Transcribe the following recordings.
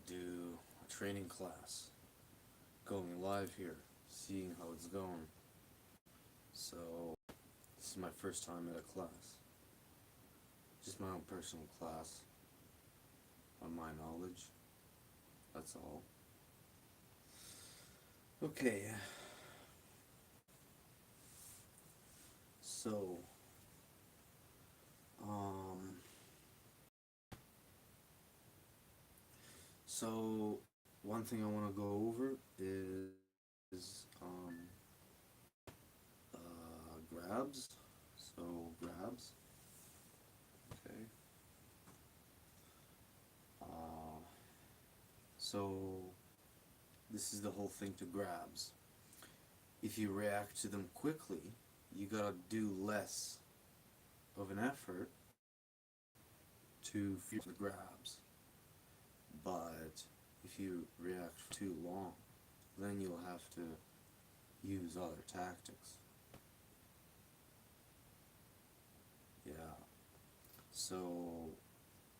do a training class, going live here, seeing how it's going. So this is my first time at a class, just my own personal class on my knowledge, that's all. Okay, so um so one thing I want to go over is grabs. So grabs. Okay. Uh, so this is the whole thing to grabs. If you react to them quickly, you gotta do less of an effort to feel the grabs. But if you react too long, then you'll have to use other tactics. Yeah. So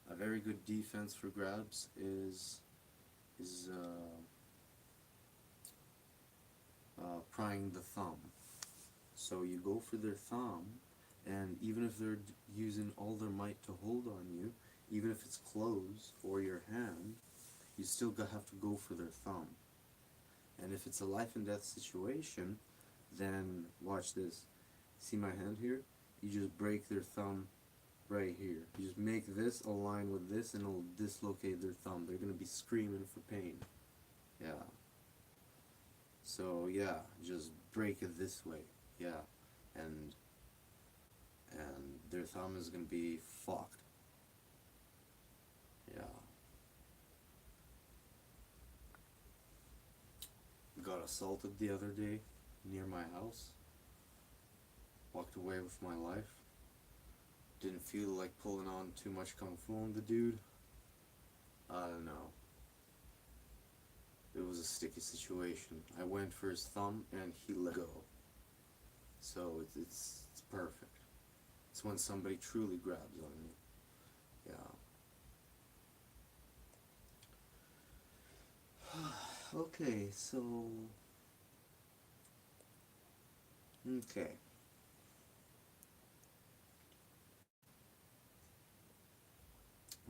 a very good defense for grabs is prying the thumb. So you go for their thumb, and even if they're using all their might to hold on you, even if it's closed or your hand, you still have to go for their thumb. And if it's a life and death situation, then watch this. See my hand here? You just break their thumb right here. You just make this align with this and it'll dislocate their thumb. They're going to be screaming for pain. Yeah. So yeah, just break it this way. Yeah. And their thumb is going to be fucked. Yeah. Got assaulted the other day near my house. Walked away with my life. Didn't feel like pulling on too much kung fu on the dude. I don't know. It was a sticky situation. I went for his thumb and he let go. So it's perfect. It's when somebody truly grabs on you. Yeah. Okay, so okay.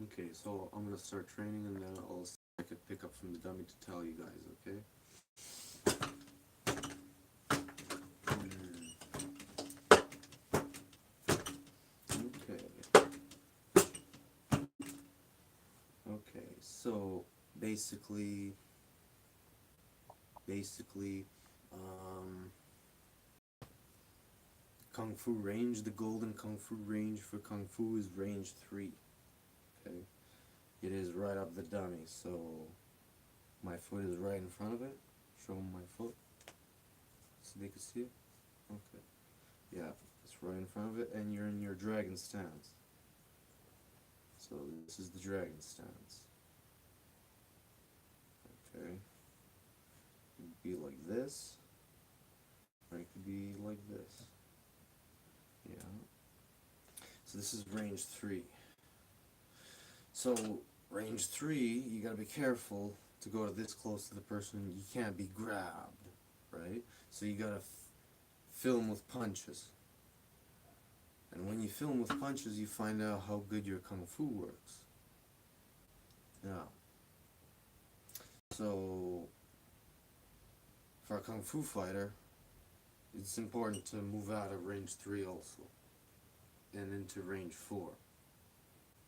Okay, so I'm gonna start training and then I could pick up from the dummy to tell you guys, okay? Okay. Okay, so basically, Kung Fu range, the golden Kung Fu range for Kung Fu is range 3. Okay? It is right up the dummy, so my foot is right in front of it. Show them my foot so they can see it. Okay. Yeah, it's right in front of it, and you're in your dragon stance. So this is the dragon stance. Okay. It could be like this, or it could be like this. Yeah. So this is range 3. So range 3, you gotta be careful to go this close to the person. You can't be grabbed, right? So you gotta film with punches. And when you film with punches, you find out how good your kung fu works. Yeah. So for a kung fu fighter, it's important to move out of range 3 also, and into range 4.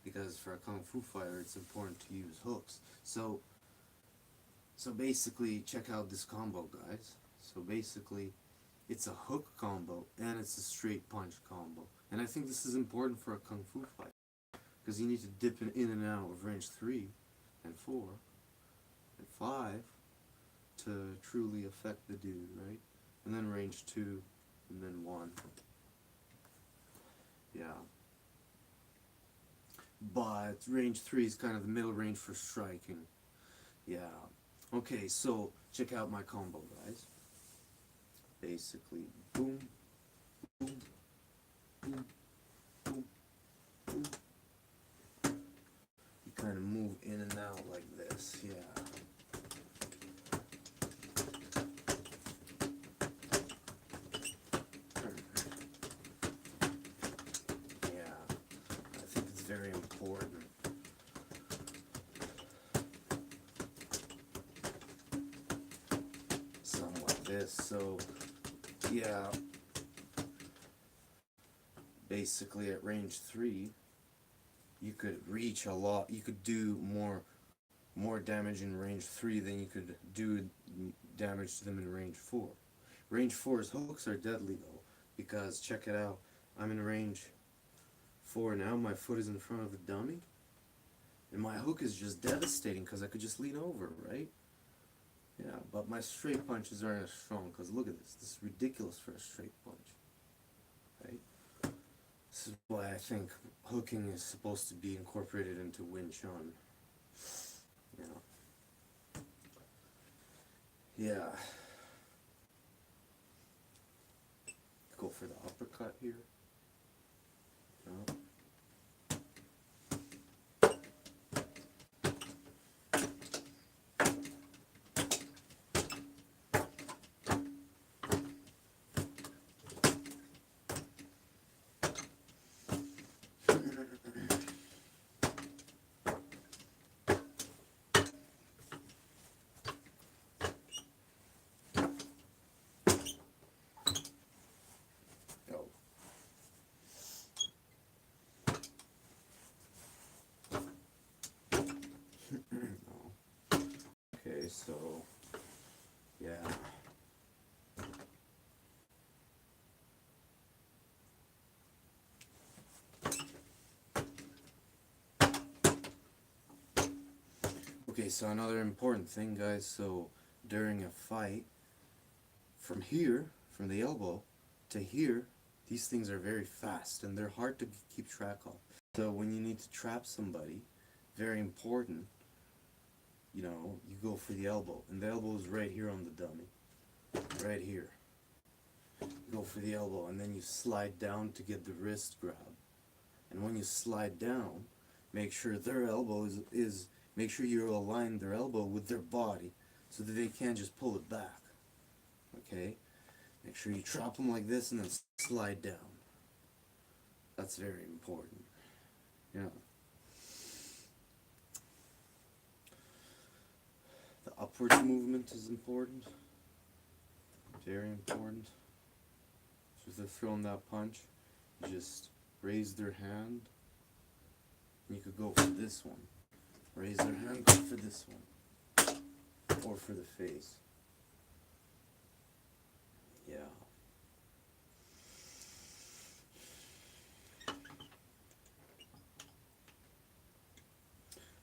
Because for a kung fu fighter, it's important to use hooks. So basically, check out this combo, guys. So basically, it's a hook combo and it's a straight punch combo. And I think this is important for a kung fu fight, because you need to dip in and out of range 3 and 4 and 5 to truly affect the dude, right? And then range 2 and then 1. Yeah. But range 3 is kind of the middle range for striking. Yeah. Okay, so check out my combo, guys. Basically, boom, boom, boom, boom, boom. You kind of move in and out like this, yeah. very important. Something like this. So, yeah, basically at range 3, you could reach a lot. You could do more damage in range 3 than you could do damage to them in range 4. Range 4's hooks are deadly though, because check it out. I'm in range 4 now. My foot is in front of the dummy, and my hook is just devastating because I could just lean over, right? Yeah, but my straight punches aren't as strong because look at this. This is ridiculous for a straight punch, right? This is why I think hooking is supposed to be incorporated into Wing Chun. You know. Yeah. Go for the uppercut here. No. Okay, so yeah. Okay, so another important thing, guys. So during a fight, from here, from the elbow to here, these things are very fast and they're hard to keep track of. So when you need to trap somebody, very important, you know, you go for the elbow, and the elbow is right here on the dummy, right here. You go for the elbow, and then you slide down to get the wrist grab. And when you slide down, make sure their elbow is make sure you align their elbow with their body, so that they can't just pull it back. Okay? Make sure you trap them like this and then slide down. That's very important. Yeah. The upwards movement is important. Very important. So if they're throwing that punch, you just raise their hand. And you could go for this one. Raise their hand, go for this one. Or for the face. Yeah.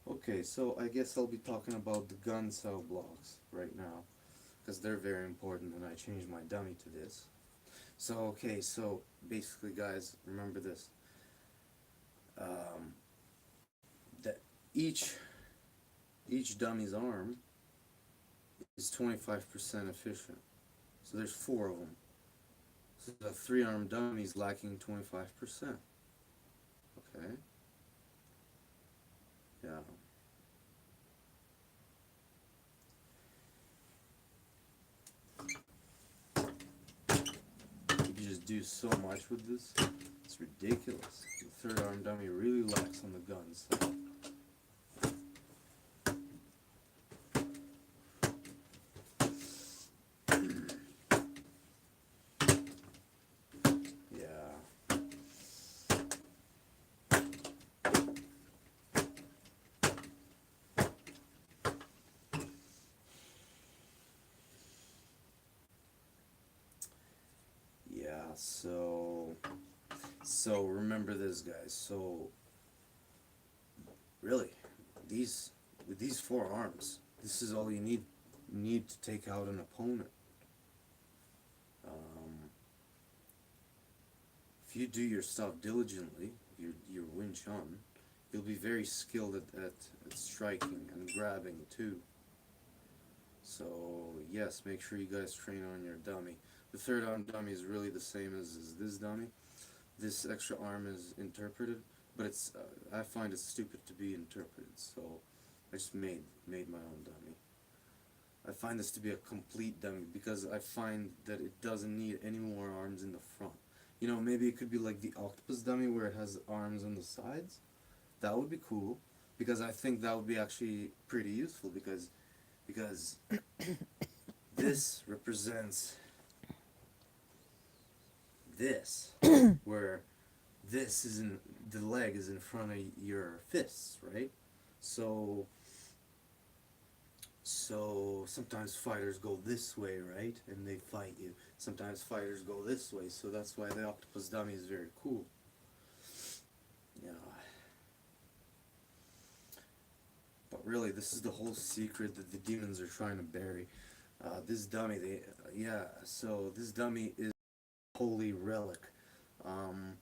Okay, so I guess I'll be talking about the gun cell blocks right now, because they're very important, and I changed my dummy to this. So, okay, so basically, guys, remember this. That each dummy's arm is 25% efficient. So there's 4 of them. So the 3-arm dummy's lacking 25%. Okay? Yeah. You can just do so much with this. It's ridiculous. The 3rd-arm dummy really lacks on the guns. So. So remember this, guys. So really, with these 4 arms, this is all you need to take out an opponent. If you do your stuff diligently, your Wing Chun, you'll be very skilled at striking and grabbing too. So yes, make sure you guys train on your dummy. The 3rd-arm dummy is really the same as this dummy. This extra arm is interpreted, but it's I find it stupid to be interpreted, so I just made my own dummy. I find this to be a complete dummy because I find that it doesn't need any more arms in the front. You know, maybe it could be like the octopus dummy where it has arms on the sides, That would be cool, because I think that would be actually pretty useful, because this represents this, where this is in the leg is in front of your fists, right? So sometimes fighters go this way, right? And they fight you. Sometimes fighters go this way, so that's why the octopus dummy is very cool. Yeah. But really, this is the whole secret that the demons are trying to bury. This dummy, so this dummy is a holy relic. Um,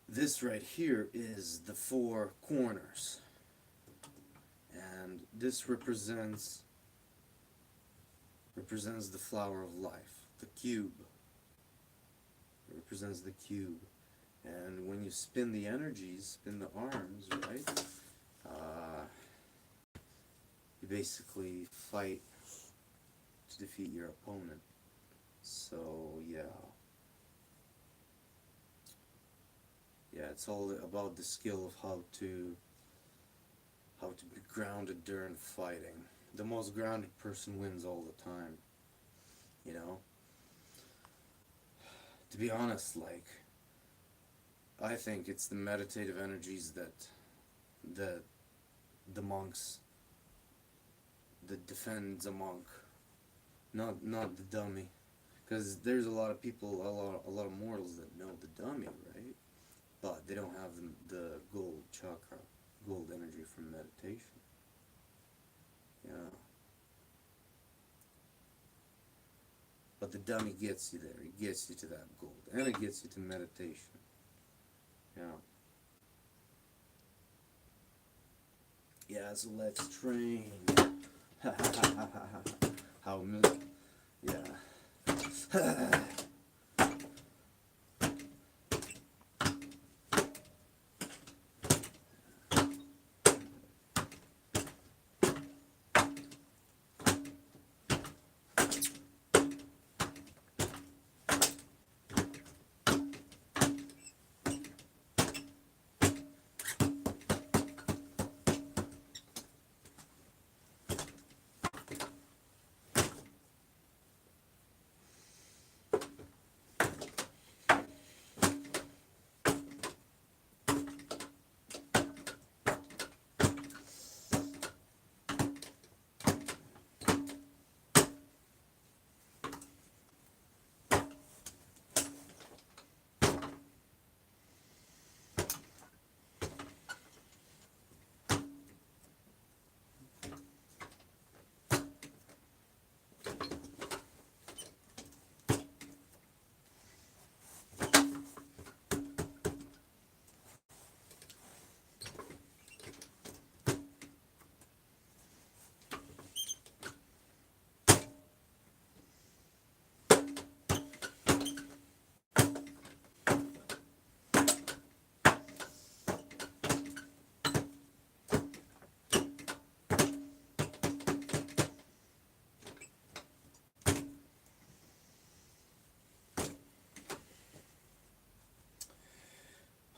this right here is the four corners. And this represents the flower of life, the cube. It represents the cube. And when you spin the energies, spin the arms, right? You basically fight to defeat your opponent. So yeah, it's all about the skill of how to be grounded during fighting. The most grounded person wins all the time. You know, to be honest, like, I think it's the meditative energies that the monks that defends a monk, not the dummy, because there's a lot of people, a lot of mortals that know the dummy, right? But they don't have the gold chakra, gold energy from meditation. Yeah. But the dummy gets you there. It gets you to that gold, and it gets you to meditation. Yeah. Yeah. So let's train. How? Yeah.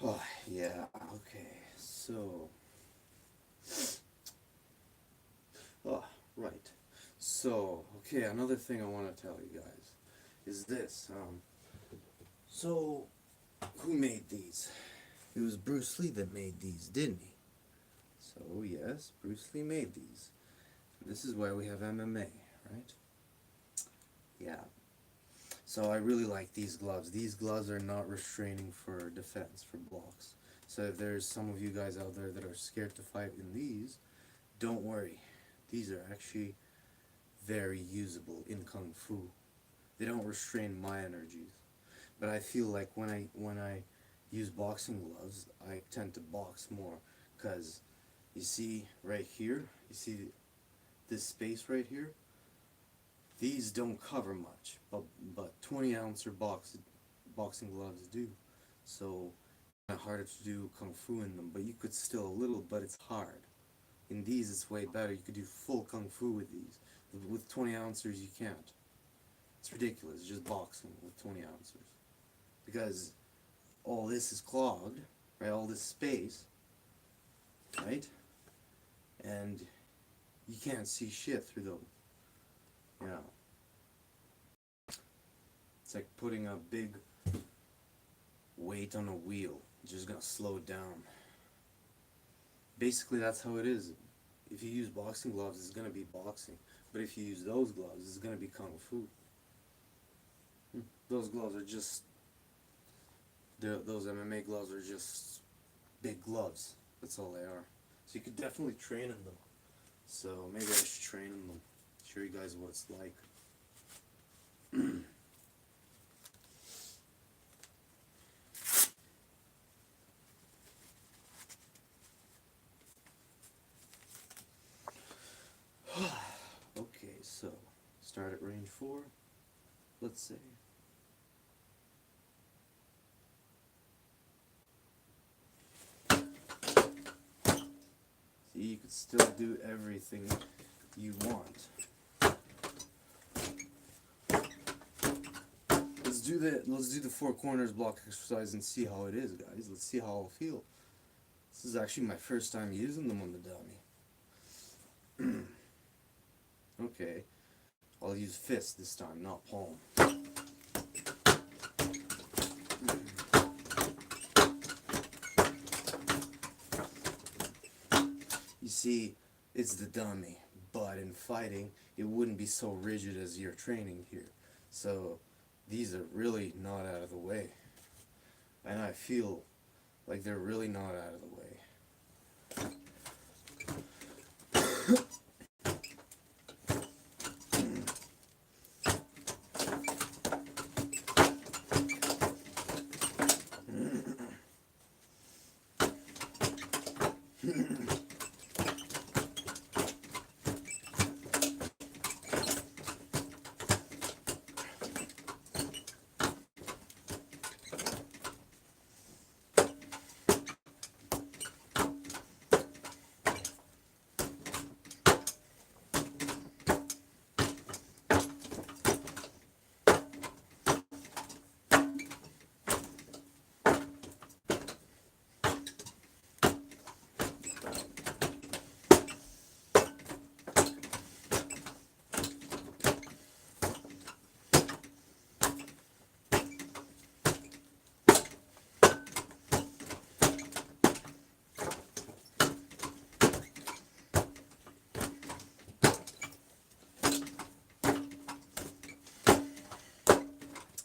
Oh, yeah. Okay. So. Oh, right. So, okay, another thing I want to tell you guys is this. So, who made these? It was Bruce Lee that made these, didn't he? So, yes, Bruce Lee made these. This is why we have MMA, right? Yeah. So, I really like these gloves. These gloves are not restraining for defense, for blocks. So, if there's some of you guys out there that are scared to fight in these, don't worry. These are actually very usable in Kung Fu. They don't restrain my energies. But I feel like when I use boxing gloves, I tend to box more, because you see right here, you see this space right here. These don't cover much, but 20-ounce boxing gloves do. So it's harder to do Kung Fu in them, but you could still a little, but it's hard. In these, it's way better. You could do full Kung Fu with these. With 20 ounces, you can't. It's ridiculous. It's just boxing with 20 ounces. Because all this is clogged, right? All this space, right? And you can't see shit through them. Yeah. It's like putting a big weight on a wheel. You're just gonna slow it down. Basically, that's how it is. If you use boxing gloves, it's gonna be boxing. But if you use those gloves, it's gonna be kung fu. Those gloves are just, those MMA gloves are just big gloves. That's all they are. So you could definitely train in them. So maybe I should train in them. Show you guys what it's like. Okay, so start at range 4, let's say. See, you could still do everything you want. Let's do the 4 corners block exercise and see how it is, guys. Let's see how I'll feel. This is actually my first time using them on the dummy. Okay, I'll use fist this time, not palm. You see, it's the dummy, but in fighting, it wouldn't be so rigid as your training here. So these are really not out of the way. And I feel like they're really not out of the way.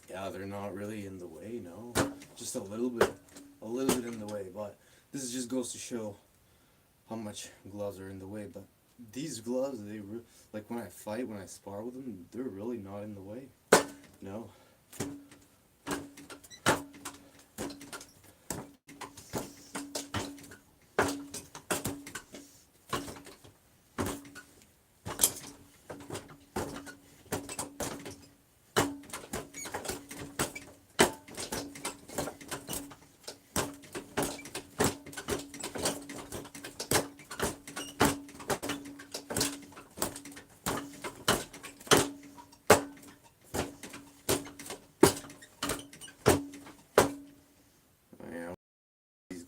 Yeah, they're not really in the way, no. Just a little bit in the way, but this just goes to show how much gloves are in the way. But these gloves, like when I fight, when I spar with them, they're really not in the way. No.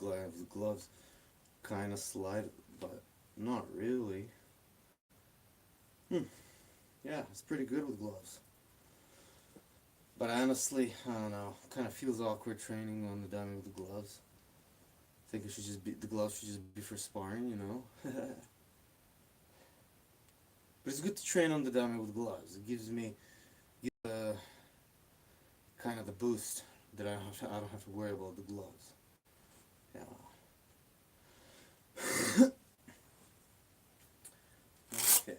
Yeah, the gloves kind of slide, but not really. Yeah, it's pretty good with gloves. But honestly, I don't know. Kind of feels awkward training on the dummy with the gloves. I think it should just be, the gloves should just be for sparring, you know. But it's good to train on the dummy with gloves. It gives me kind of the boost that I don't have to worry about the gloves. Yeah. Okay.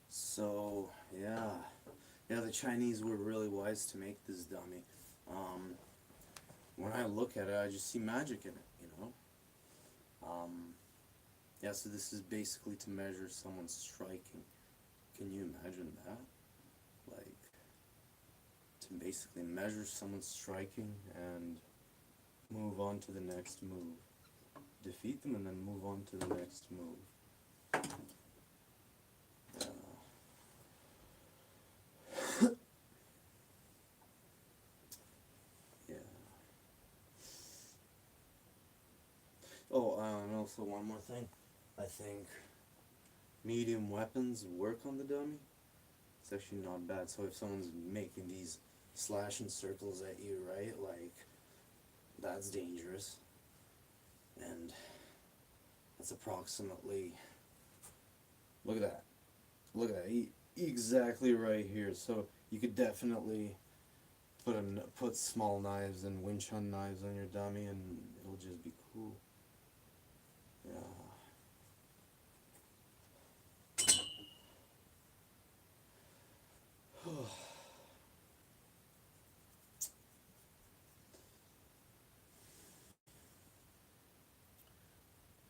So yeah, the Chinese were really wise to make this dummy. When I look at it, I just see magic in it, you know. Yeah, so this is basically to measure someone's striking. Can you imagine that? Like, to basically measure someone's striking and move on to the next move. Defeat them and then move on to the next move. Yeah. Oh, and also one more thing. I think medium weapons work on the dummy. It's actually not bad. So if someone's making these slashing circles at you, right, like, that's dangerous. And that's approximately, look at that. Look at that. Exactly right here. So you could definitely put small knives and Wing Chun knives on your dummy and it'll just be cool. Yeah.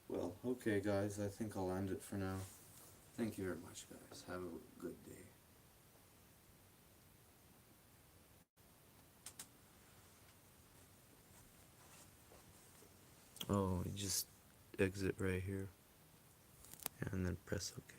Well, okay guys, I think I'll end it for now. Thank you very much guys. Have a good day. Oh, you just exit right here and then press OK.